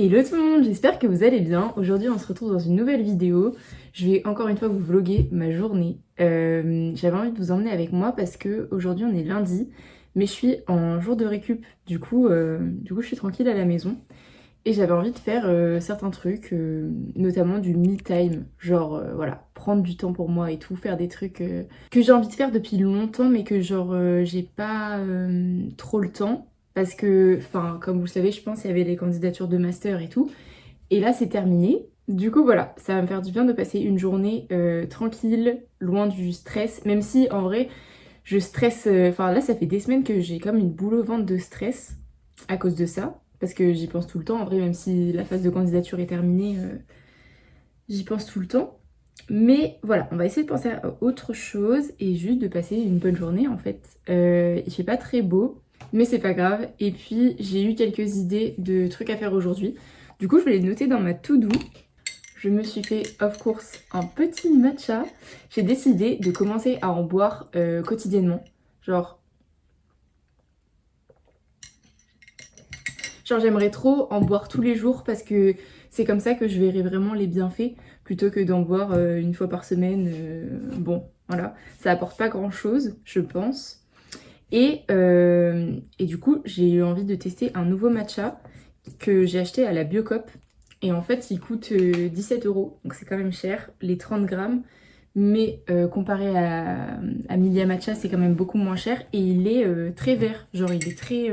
Hello tout le monde, j'espère que vous allez bien. Aujourd'hui on se retrouve dans une nouvelle vidéo. Je vais encore une fois vous vlogger ma journée. J'avais envie de vous emmener avec moi parce que aujourd'hui on est lundi, mais je suis en jour de récup. Du coup je suis tranquille à la maison. Et j'avais envie de faire certains trucs, notamment du me time. Genre voilà, prendre du temps pour moi et tout, faire des trucs que j'ai envie de faire depuis longtemps mais que j'ai pas trop le temps. Parce que, enfin, comme vous le savez, je pense, il y avait les candidatures de master et tout. Et là, c'est terminé. Du coup, voilà, ça va me faire du bien de passer une journée tranquille, loin du stress. Même si, en vrai, je stresse... Enfin, là, ça fait des semaines que j'ai comme une boule au ventre de stress à cause de ça. Parce que j'y pense tout le temps. En vrai, même si la phase de candidature est terminée, j'y pense tout le temps. Mais voilà, on va essayer de penser à autre chose et juste de passer une bonne journée en fait. Il fait pas très beau, mais c'est pas grave. Et puis j'ai eu quelques idées de trucs à faire aujourd'hui. Du coup, je vais les noter dans ma to-do. Je me suis fait, of course, un petit matcha. J'ai décidé de commencer à en boire quotidiennement. Genre, j'aimerais trop en boire tous les jours parce que c'est comme ça que je verrai vraiment les bienfaits plutôt que d'en boire une fois par semaine. Bon, voilà, ça apporte pas grand-chose, je pense. Et du coup, j'ai eu envie de tester un nouveau matcha que j'ai acheté à la Biocoop. Et en fait, il coûte 17 euros, donc c'est quand même cher, les 30 grammes. Mais comparé à Milia Matcha, c'est quand même beaucoup moins cher. Et il est très vert, genre il est très...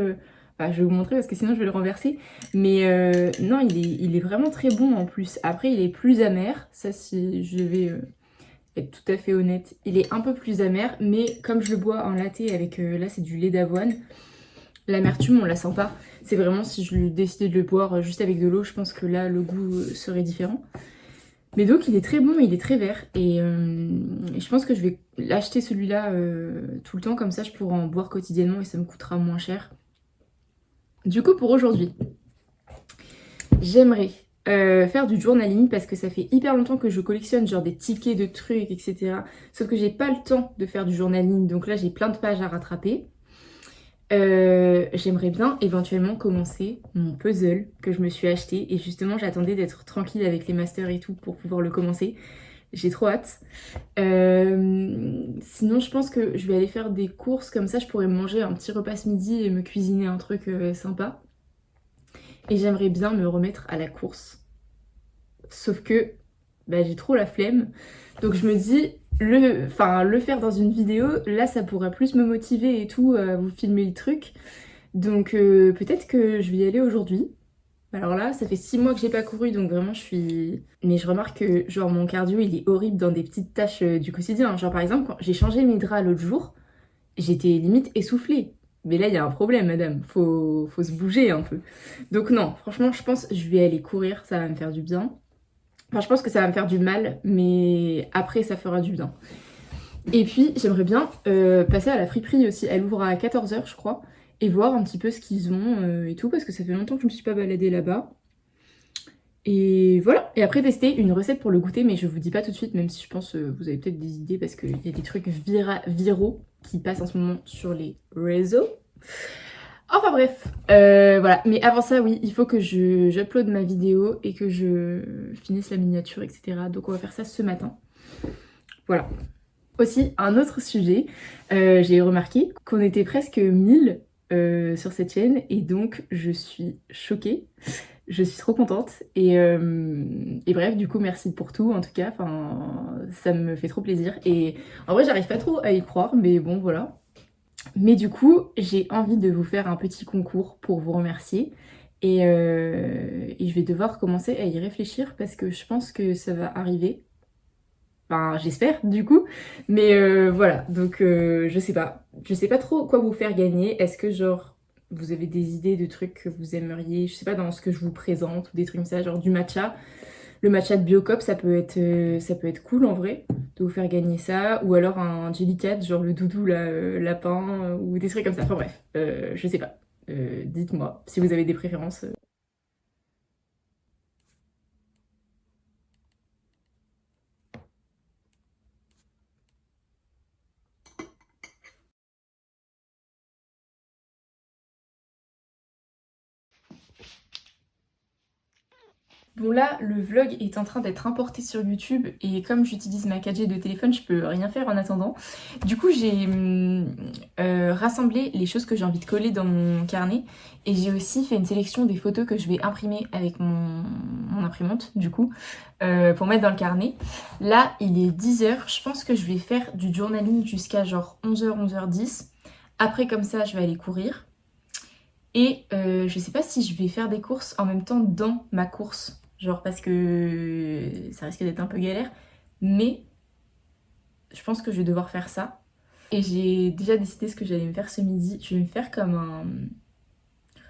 Enfin, je vais vous montrer parce que sinon je vais le renverser. Mais non, il est vraiment très bon en plus. Après, il est plus amer. Ça, si je vais être tout à fait honnête, il est un peu plus amer. Mais comme je le bois en latte avec... là, c'est du lait d'avoine. L'amertume, on la sent pas. C'est vraiment si je décidais de le boire juste avec de l'eau, je pense que là, le goût serait différent. Mais donc il est très bon, il est très vert et je pense que je vais l'acheter celui-là tout le temps, comme ça je pourrai en boire quotidiennement et ça me coûtera moins cher. Du coup pour aujourd'hui, j'aimerais faire du journaling parce que ça fait hyper longtemps que je collectionne genre des tickets de trucs, etc. Sauf que j'ai pas le temps de faire du journaling, donc là j'ai plein de pages à rattraper. J'aimerais bien éventuellement commencer mon puzzle que je me suis acheté et justement j'attendais d'être tranquille avec les masters et tout pour pouvoir le commencer. J'ai trop hâte. Sinon, je pense que je vais aller faire des courses, comme ça je pourrais manger un petit repas ce midi et me cuisiner un truc sympa. Et j'aimerais bien me remettre à la course. Sauf que bah, j'ai trop la flemme. Donc je me dis, le faire dans une vidéo, là ça pourrait plus me motiver et tout, à vous filmer le truc. Donc peut-être que je vais y aller aujourd'hui. Alors là, ça fait 6 mois que j'ai pas couru, donc vraiment je suis... Mais je remarque que genre mon cardio il est horrible dans des petites tâches du quotidien. Genre par exemple, quand j'ai changé mes draps l'autre jour, j'étais limite essoufflée. Mais là, il y a un problème, madame. Faut se bouger un peu. Donc non, franchement, je pense que je vais aller courir, ça va me faire du bien. Enfin, je pense que ça va me faire du mal, mais après, ça fera du bien. Et puis, j'aimerais bien passer à la friperie aussi. Elle ouvre à 14h, je crois. Et voir un petit peu ce qu'ils ont et tout, parce que ça fait longtemps que je me suis pas baladée là-bas. Et voilà, et après tester une recette pour le goûter, mais je vous dis pas tout de suite, même si je pense vous avez peut-être des idées parce qu'il y a des trucs viraux qui passent en ce moment sur les réseaux. Enfin bref, voilà. Mais avant ça, oui, il faut que j'uploade ma vidéo et que je finisse la miniature, etc. Donc on va faire ça ce matin. Voilà. Aussi, un autre sujet, j'ai remarqué qu'on était presque 1000 sur cette chaîne et donc je suis choquée. Je suis trop contente et bref, du coup, merci pour tout en tout cas. Enfin, ça me fait trop plaisir. Et en vrai, j'arrive pas trop à y croire, mais bon, voilà. Mais du coup, j'ai envie de vous faire un petit concours pour vous remercier. Et je vais devoir commencer à y réfléchir parce que je pense que ça va arriver. Enfin, j'espère du coup. Mais voilà, donc je sais pas. Je sais pas trop quoi vous faire gagner. Est-ce que genre vous avez des idées de trucs que vous aimeriez, je sais pas, dans ce que je vous présente ou des trucs comme ça, genre du matcha. Le matcha de Biocop, ça peut être cool en vrai de vous faire gagner ça. Ou alors un Jellycat, genre le doudou là, lapin, ou des trucs comme ça. Enfin bref, je sais pas. Dites-moi si vous avez des préférences. Bon là, le vlog est en train d'être importé sur YouTube et comme j'utilise ma 4G de téléphone, je peux rien faire en attendant. Du coup, j'ai rassemblé les choses que j'ai envie de coller dans mon carnet et j'ai aussi fait une sélection des photos que je vais imprimer avec mon imprimante, du coup, pour mettre dans le carnet. Là, il est 10h, je pense que je vais faire du journaling jusqu'à genre 11h, 11h10. Après, comme ça, je vais aller courir. Et je sais pas si je vais faire des courses en même temps dans ma course. Genre parce que ça risque d'être un peu galère. Mais je pense que je vais devoir faire ça. Et j'ai déjà décidé ce que j'allais me faire ce midi. Je vais me faire comme un...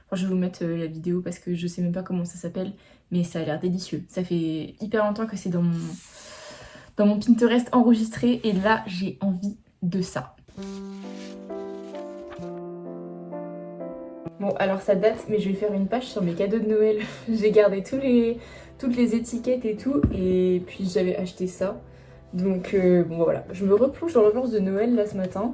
Enfin, je vais vous mettre la vidéo parce que je sais même pas comment ça s'appelle. Mais ça a l'air délicieux. Ça fait hyper longtemps que c'est dans mon Pinterest enregistré. Et là, j'ai envie de ça. Bon, alors ça date, mais je vais faire une page sur mes cadeaux de Noël. J'ai gardé toutes les étiquettes et tout, et puis j'avais acheté ça. Donc bon voilà, je me replonge dans l'ambiance de Noël là ce matin.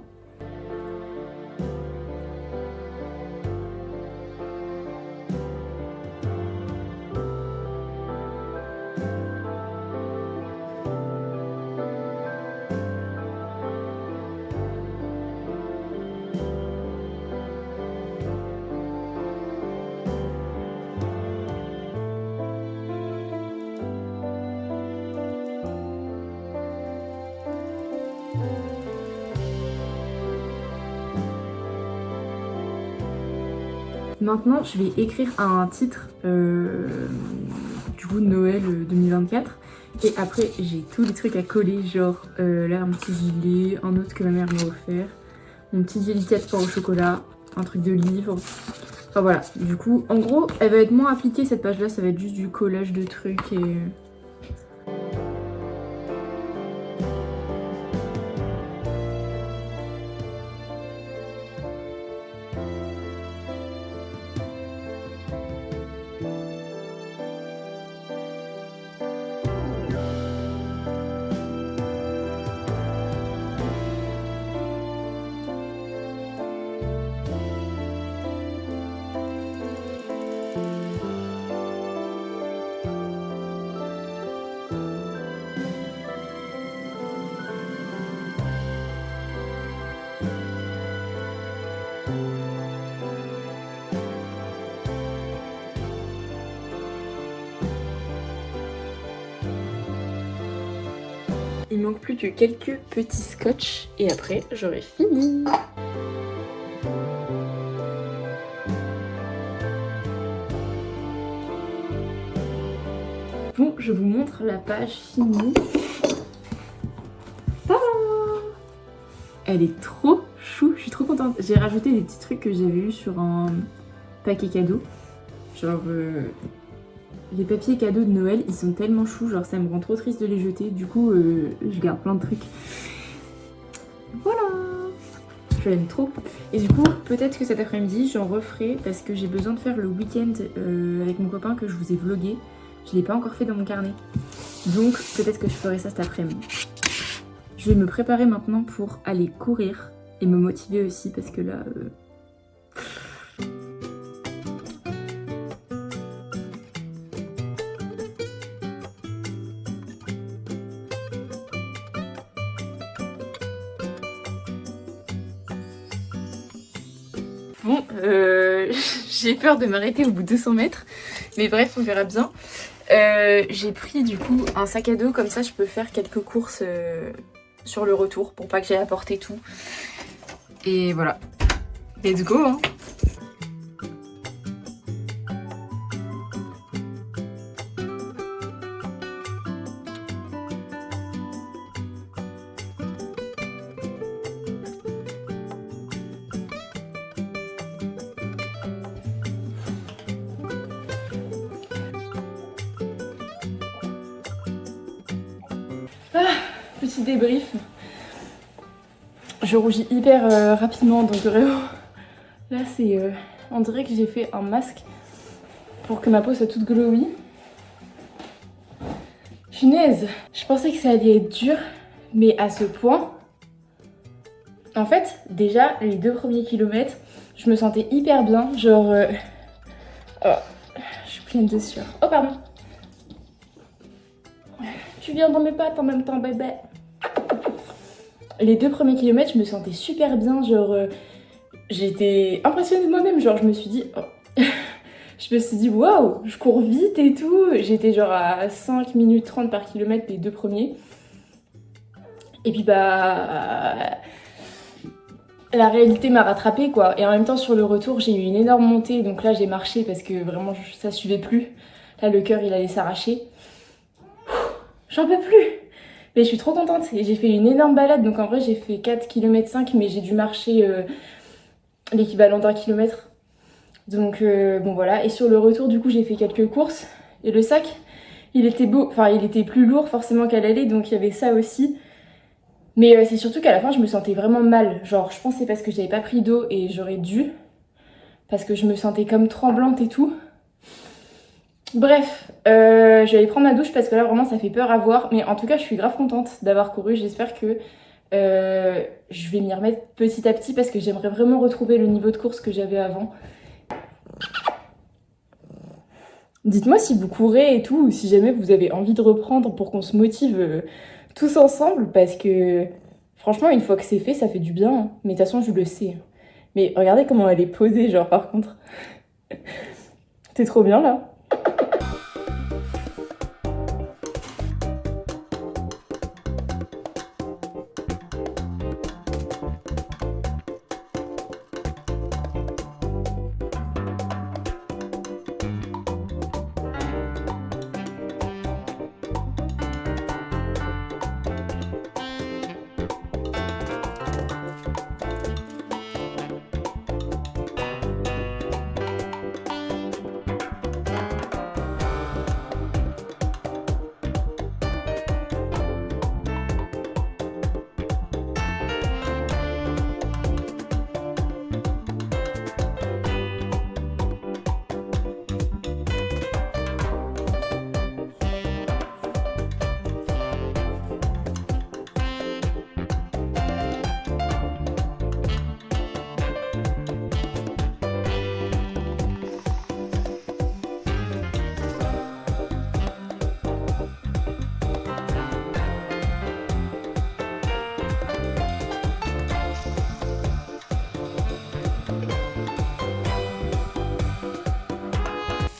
Maintenant, je vais écrire un titre du coup de Noël 2024. Et après, j'ai tous les trucs à coller, genre là, un petit gilet, un autre que ma mère m'a offert, mon petit gilet sport au chocolat, un truc de livre. Enfin voilà, du coup, en gros, elle va être moins appliquée cette page-là, ça va être juste du collage de trucs et... Il manque plus que quelques petits scotch et après j'aurai fini. Bon, je vous montre la page finie. Tadam! Elle est trop chou, je suis trop contente. J'ai rajouté des petits trucs que j'avais eu sur un paquet cadeau. Genre les papiers cadeaux de Noël, ils sont tellement choux, genre ça me rend trop triste de les jeter. Du coup, je garde plein de trucs. Voilà! Je l'aime trop. Et du coup, peut-être que cet après-midi, j'en referai parce que j'ai besoin de faire le week-end avec mon copain que je vous ai vlogué. Je l'ai pas encore fait dans mon carnet. Donc, peut-être que je ferai ça cet après-midi. Je vais me préparer maintenant pour aller courir et me motiver aussi parce que là... Bon, j'ai peur de m'arrêter au bout de 200 mètres, mais bref, on verra bien. J'ai pris du coup un sac à dos, comme ça je peux faire quelques courses sur le retour pour pas que j'aille apporter tout. Et voilà, let's go hein. Petit débrief. Je rougis hyper rapidement, donc vraiment là c'est on dirait que j'ai fait un masque pour que ma peau soit toute glowy. Punaise, je pensais que ça allait être dur, mais à ce point. En fait, déjà les 2 premiers kilomètres, je me sentais hyper bien, genre oh, je suis pleine de sueur. Oh pardon. Tu viens dans mes pattes en même temps, bébé. Les 2 premiers kilomètres, je me sentais super bien, genre j'étais impressionnée de moi-même, genre je me suis dit, oh. Je me suis dit waouh, je cours vite et tout. J'étais genre à 5 minutes 30 par kilomètre les 2 premiers. Et puis bah la réalité m'a rattrapée quoi. Et en même temps sur le retour j'ai eu une énorme montée. Donc là j'ai marché parce que vraiment ça suivait plus. Là le cœur il allait s'arracher. J'en peux plus. Mais je suis trop contente. Et j'ai fait une énorme balade. Donc en vrai j'ai fait 4 km 5 mais j'ai dû marcher l'équivalent d'1 kilomètre. Donc bon voilà. Et sur le retour du coup j'ai fait quelques courses. Et le sac il était beau. Enfin il était plus lourd forcément qu'à l'aller. Donc il y avait ça aussi. Mais c'est surtout qu'à la fin, je me sentais vraiment mal. Genre, je pense que c'est parce que j'avais pas pris d'eau et j'aurais dû. Parce que je me sentais comme tremblante et tout. Bref, je vais aller prendre ma douche parce que là, vraiment, ça fait peur à voir. Mais en tout cas, je suis grave contente d'avoir couru. J'espère que je vais m'y remettre petit à petit parce que j'aimerais vraiment retrouver le niveau de course que j'avais avant. Dites-moi si vous courez et tout, ou si jamais vous avez envie de reprendre pour qu'on se motive tous ensemble, parce que franchement, une fois que c'est fait, ça fait du bien, hein. Mais de toute façon, je le sais. Mais regardez comment elle est posée, genre, par contre. T'es trop bien, là.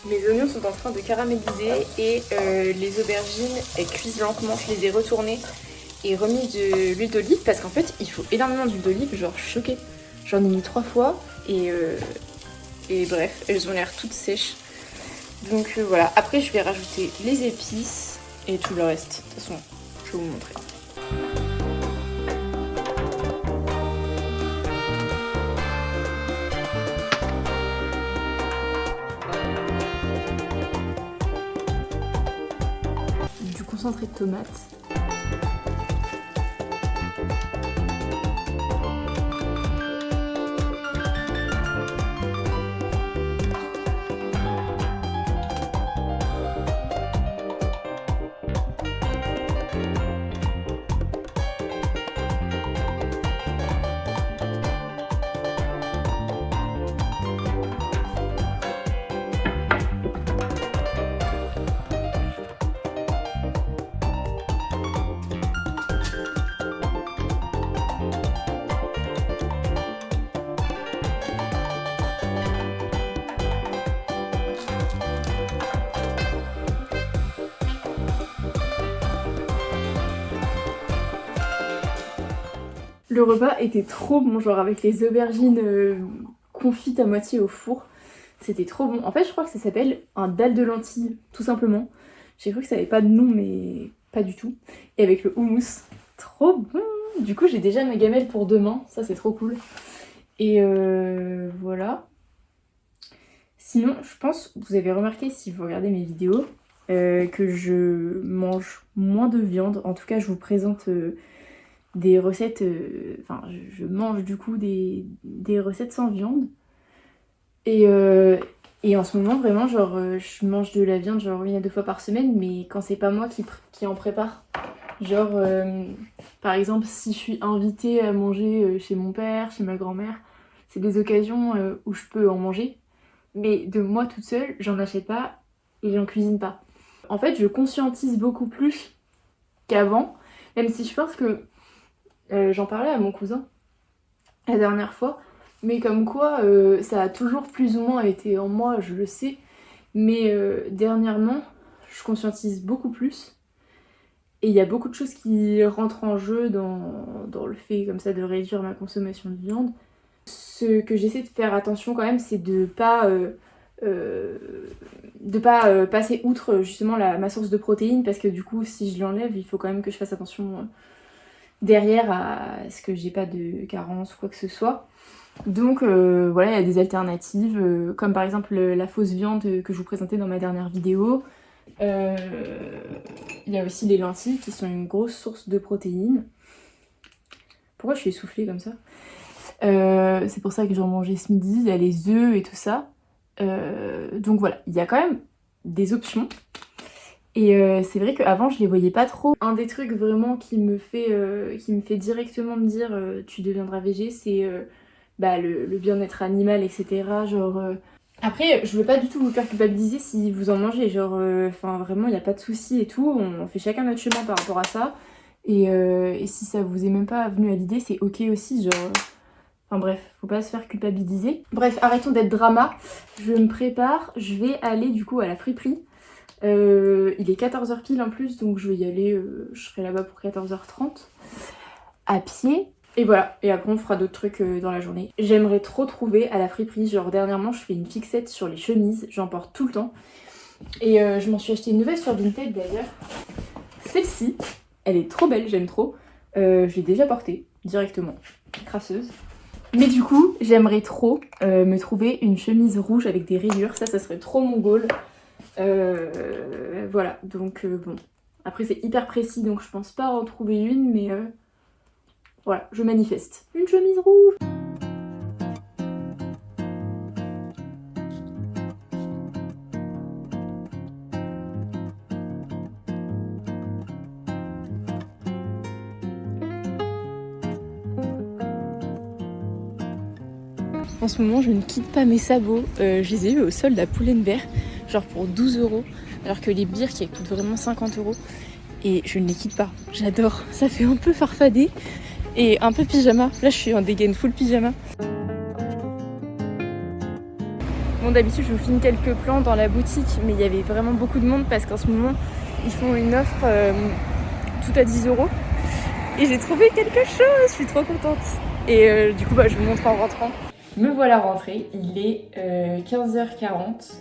Les oignons sont en train de caraméliser et les aubergines elles cuisent lentement. Je les ai retournées et remis de l'huile d'olive parce qu'en fait il faut énormément d'huile d'olive, genre choquée. J'en ai mis 3 fois et bref, elles ont l'air toutes sèches. Donc voilà, après je vais rajouter les épices et tout le reste. De toute façon, je vais vous montrer. Du concentré de tomate. Le repas était trop bon, genre avec les aubergines confites à moitié au four. C'était trop bon. En fait, je crois que ça s'appelle un dalle de lentilles, tout simplement. J'ai cru que ça avait pas de nom, mais pas du tout. Et avec le houmous, trop bon. Du coup, j'ai déjà ma gamelle pour demain, ça c'est trop cool. Et voilà. Sinon, je pense, vous avez remarqué si vous regardez mes vidéos, que je mange moins de viande. En tout cas, je vous présente des recettes, enfin je mange du coup des recettes sans viande. Et en ce moment vraiment genre je mange de la viande genre 1 à 2 fois par semaine, mais quand c'est pas moi qui en prépare. Genre par exemple si je suis invitée à manger chez mon père, chez ma grand-mère, c'est des occasions où je peux en manger. Mais de moi toute seule, j'en achète pas et j'en cuisine pas. En fait, je conscientise beaucoup plus qu'avant, même si je pense que j'en parlais à mon cousin la dernière fois, mais comme quoi ça a toujours plus ou moins été en moi, je le sais, mais dernièrement je conscientise beaucoup plus et il y a beaucoup de choses qui rentrent en jeu dans le fait comme ça de réduire ma consommation de viande. Ce que j'essaie de faire attention quand même, c'est de pas passer outre justement ma source de protéines, parce que du coup si je l'enlève il faut quand même que je fasse attention derrière à ce que j'ai pas de carence ou quoi que ce soit. Donc voilà, il y a des alternatives comme par exemple la fausse viande que je vous présentais dans ma dernière vidéo. Il y a aussi les lentilles qui sont une grosse source de protéines. Pourquoi je suis essoufflée comme ça? C'est pour ça que j'en mangeais ce midi. Il y a les œufs et tout ça. Donc voilà, il y a quand même des options. Et c'est vrai qu'avant je les voyais pas trop. Un des trucs vraiment qui me fait directement me dire tu deviendras végé, c'est le bien-être animal, etc. Genre après je veux pas du tout vous faire culpabiliser si vous en mangez, genre enfin vraiment il n'y a pas de souci et tout, on fait chacun notre chemin par rapport à ça. Et si ça vous est même pas venu à l'idée, c'est ok aussi, genre enfin bref, faut pas se faire culpabiliser. Bref, arrêtons d'être drama, je me prépare, je vais aller du coup à la friperie. Il est 14h pile en plus, donc je vais y aller, je serai là-bas pour 14h30 à pied. Et voilà, et après on fera d'autres trucs dans la journée. J'aimerais trop trouver à la friperie, genre dernièrement je fais une fixette sur les chemises, j'en porte tout le temps. Et je m'en suis acheté une nouvelle sur Vinted d'ailleurs. Celle-ci, elle est trop belle, j'aime trop. Je l'ai déjà portée directement, crasseuse. Mais du coup, j'aimerais trop me trouver une chemise rouge avec des rayures, ça serait trop mon goal. Voilà, donc bon. Après c'est hyper précis, donc je pense pas en trouver une, mais voilà, je manifeste. Une chemise rouge! En ce moment, je ne quitte pas mes sabots. Je les ai eus au solde à Pull&Bear, genre pour 12 €, alors que les Birks elles coûtent vraiment 50 €. Et je ne les quitte pas. J'adore. Ça fait un peu farfadet et un peu pyjama. Là, je suis en dégaine full pyjama. Bon, d'habitude, je vous filme quelques plans dans la boutique, mais il y avait vraiment beaucoup de monde parce qu'en ce moment, ils font une offre tout à 10 €. Et j'ai trouvé quelque chose. Je suis trop contente. Et du coup, je vous montre en rentrant. Me voilà rentrée, il est 15h40.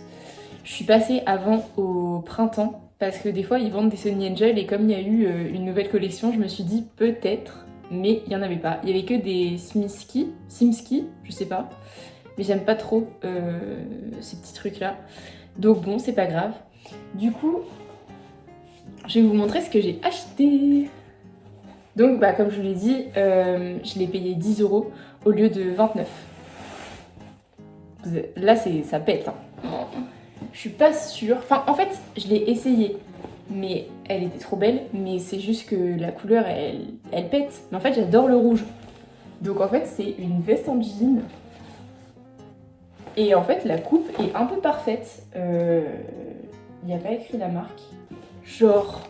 Je suis passée avant au printemps parce que des fois ils vendent des Sonny Angel et comme il y a eu une nouvelle collection, je me suis dit peut-être, mais il n'y en avait pas. Il y avait que des Simski, je sais pas, mais j'aime pas trop ces petits trucs là. Donc bon, c'est pas grave. Du coup, je vais vous montrer ce que j'ai acheté. Donc comme je vous l'ai dit, je l'ai payé 10 € au lieu de 29. Là, ça pète. Hein. Je suis pas sûre. Enfin, en fait, je l'ai essayé. Mais elle était trop belle. Mais c'est juste que la couleur, elle pète. Mais en fait, j'adore le rouge. Donc en fait, c'est une veste en jean. Et en fait, la coupe est un peu parfaite. Il n'y a pas écrit la marque. Genre...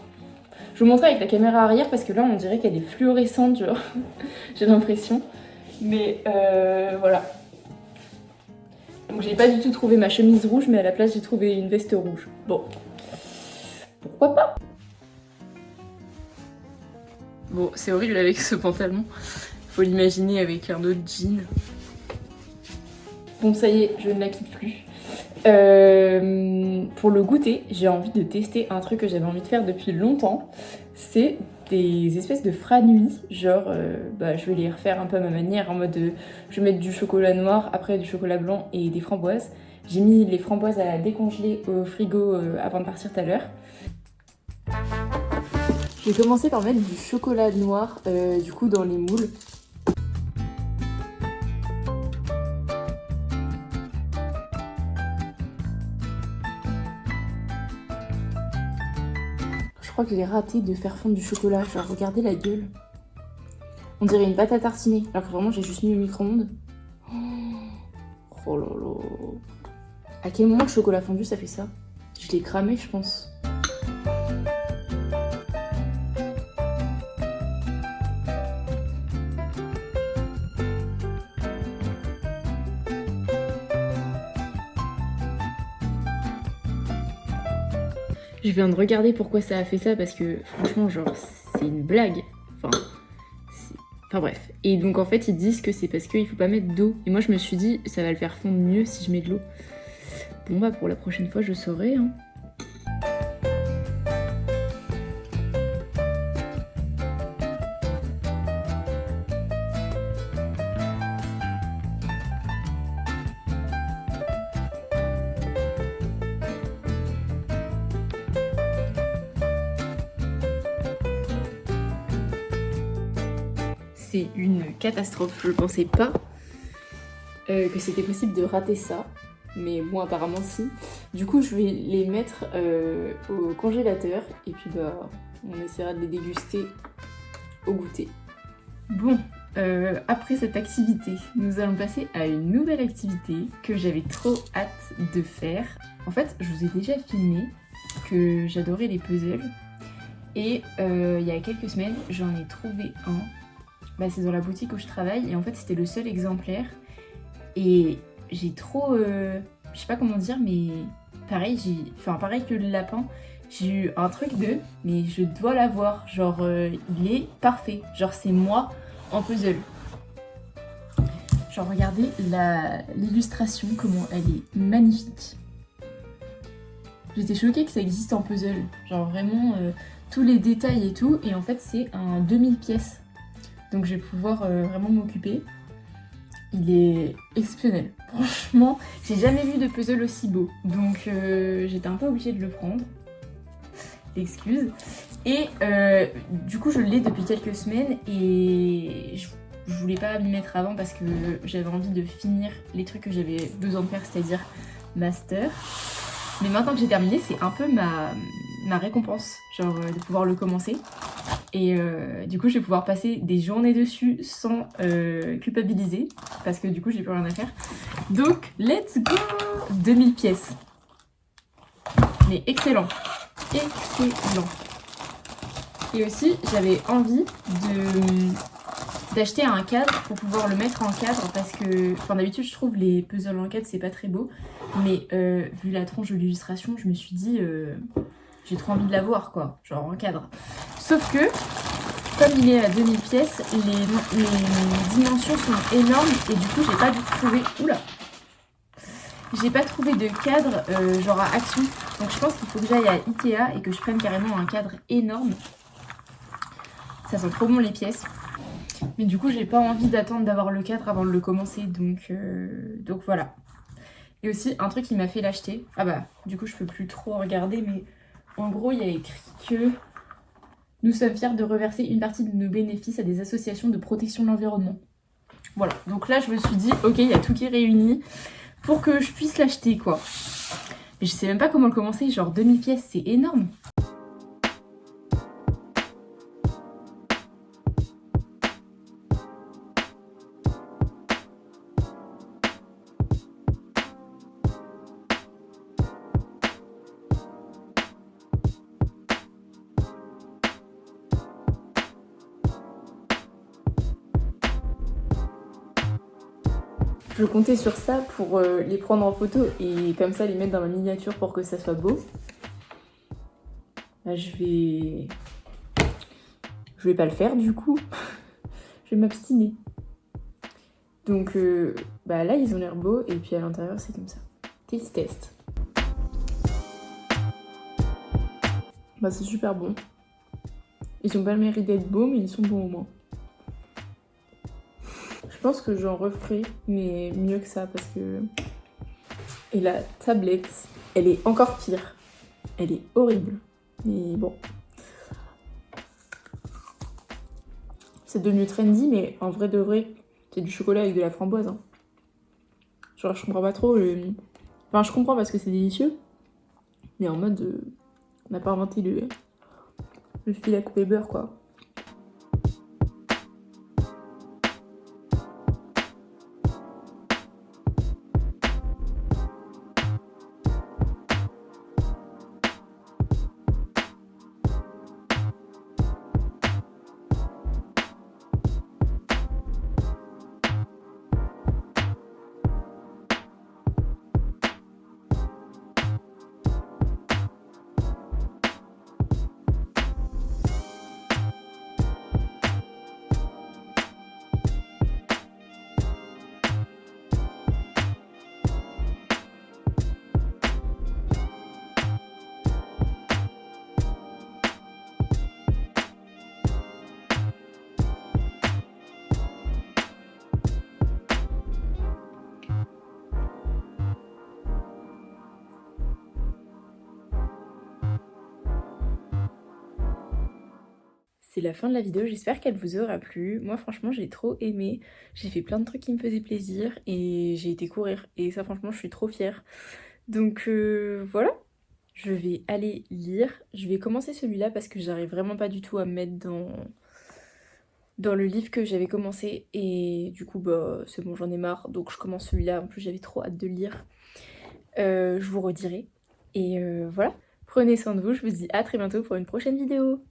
Je vous montrer avec la caméra arrière parce que là, on dirait qu'elle est fluorescente, genre. J'ai l'impression. Mais voilà. Donc j'ai pas du tout trouvé ma chemise rouge, mais à la place j'ai trouvé une veste rouge. Bon, pourquoi pas? Bon, c'est horrible avec ce pantalon. Faut l'imaginer avec un autre jean. Bon, ça y est, je ne la quitte plus. Pour le goûter, j'ai envie de tester un truc que j'avais envie de faire depuis longtemps. C'est des espèces de franui, genre je vais les refaire un peu à ma manière, en mode je vais mettre du chocolat noir, après du chocolat blanc et des framboises. J'ai mis les framboises à décongeler au frigo avant de partir tout à l'heure. Je vais commencer par mettre du chocolat noir du coup dans les moules. Je crois que j'ai raté de faire fondre du chocolat. Genre, regardez la gueule. On dirait une pâte à tartiner. Alors que vraiment, j'ai juste mis au micro-ondes. Oh là là. À quel moment le chocolat fondu, ça fait ça? Je l'ai cramé, je pense. Je viens de regarder pourquoi ça a fait ça parce que franchement, genre, c'est une blague. Enfin bref. Et donc en fait, ils disent que c'est parce qu'il faut pas mettre d'eau. Et moi, je me suis dit, ça va le faire fondre mieux si je mets de l'eau. Bon bah pour la prochaine fois, je saurai. Hein. C'est une catastrophe. Je pensais pas que c'était possible de rater ça. Mais bon, apparemment si. Du coup, je vais les mettre au congélateur. Et puis bah, on essaiera de les déguster au goûter. Bon, après cette activité, nous allons passer à une nouvelle activité que j'avais trop hâte de faire. En fait, je vous ai déjà filmé que j'adorais les puzzles. Et il y a quelques semaines, j'en ai trouvé un. Bah, c'est dans la boutique où je travaille et en fait c'était le seul exemplaire et j'ai trop, je sais pas comment dire mais pareil, pareil que le lapin, j'ai eu un truc de mais je dois l'avoir, genre il est parfait, genre c'est moi en puzzle. Genre regardez l'illustration, comment elle est magnifique. J'étais choquée que ça existe en puzzle, genre vraiment tous les détails et tout et en fait c'est un 2000 pièces. Donc je vais pouvoir vraiment m'occuper. Il est exceptionnel. Franchement, j'ai jamais vu de puzzle aussi beau. Donc j'étais un peu obligée de le prendre. Excuse. Et du coup je l'ai depuis quelques semaines et je voulais pas m'y mettre avant parce que j'avais envie de finir les trucs que j'avais besoin de faire, c'est-à-dire master. Mais maintenant que j'ai terminé, c'est un peu ma récompense, genre de pouvoir le commencer. Et du coup, je vais pouvoir passer des journées dessus sans culpabiliser, parce que du coup, j'ai plus rien à faire. Donc, let's go! 2000 pièces. Mais excellent. Excellent. Et aussi, j'avais envie d'acheter un cadre pour pouvoir le mettre en cadre, parce que, enfin, d'habitude, je trouve les puzzles en cadre, c'est pas très beau. Mais vu la tronche de l'illustration, je me suis dit, j'ai trop envie de l'avoir, quoi, genre en cadre. Sauf que, comme il est à 2000 pièces, les dimensions sont énormes et du coup j'ai pas du tout trouvé... Oula! J'ai pas trouvé de cadre genre à Action. Donc je pense qu'il faut que j'aille à Ikea et que je prenne carrément un cadre énorme. Ça sent trop bon les pièces. Mais du coup j'ai pas envie d'attendre d'avoir le cadre avant de le commencer. Donc voilà. Et aussi un truc qui m'a fait l'acheter. Ah bah du coup je peux plus trop regarder mais en gros il y a écrit que... Nous sommes fiers de reverser une partie de nos bénéfices à des associations de protection de l'environnement. Voilà, donc là je me suis dit, ok, il y a tout qui est réuni pour que je puisse l'acheter quoi. Mais je sais même pas comment le commencer, genre 2000 pièces, c'est énorme. Je comptais sur ça pour les prendre en photo et comme ça les mettre dans ma miniature pour que ça soit beau. Là je vais pas le faire du coup. Je vais m'abstiner. Donc bah là ils ont l'air beaux et puis à l'intérieur c'est comme ça. Taste test. Bah c'est super bon. Ils ont pas le mérite d'être beaux mais ils sont bons au moins. Je pense que j'en referai, mais mieux que ça parce que... Et la tablette, elle est encore pire. Elle est horrible. Mais bon. C'est devenu trendy, mais en vrai de vrai, c'est du chocolat avec de la framboise. Hein. Genre, je comprends pas trop. Enfin, je comprends parce que c'est délicieux. Mais en mode, on n'a pas inventé le fil à couper beurre, quoi. c'est la fin de la vidéo, j'espère qu'elle vous aura plu. Moi franchement j'ai trop aimé, j'ai fait plein de trucs qui me faisaient plaisir et j'ai été courir et ça franchement je suis trop fière. Donc voilà, je vais aller lire. Je vais commencer celui-là parce que j'arrive vraiment pas du tout à me mettre dans le livre que j'avais commencé et du coup bah c'est bon, j'en ai marre, donc je commence celui-là. En plus j'avais trop hâte de le lire. Je vous redirai et voilà, prenez soin de vous, je vous dis à très bientôt pour une prochaine vidéo.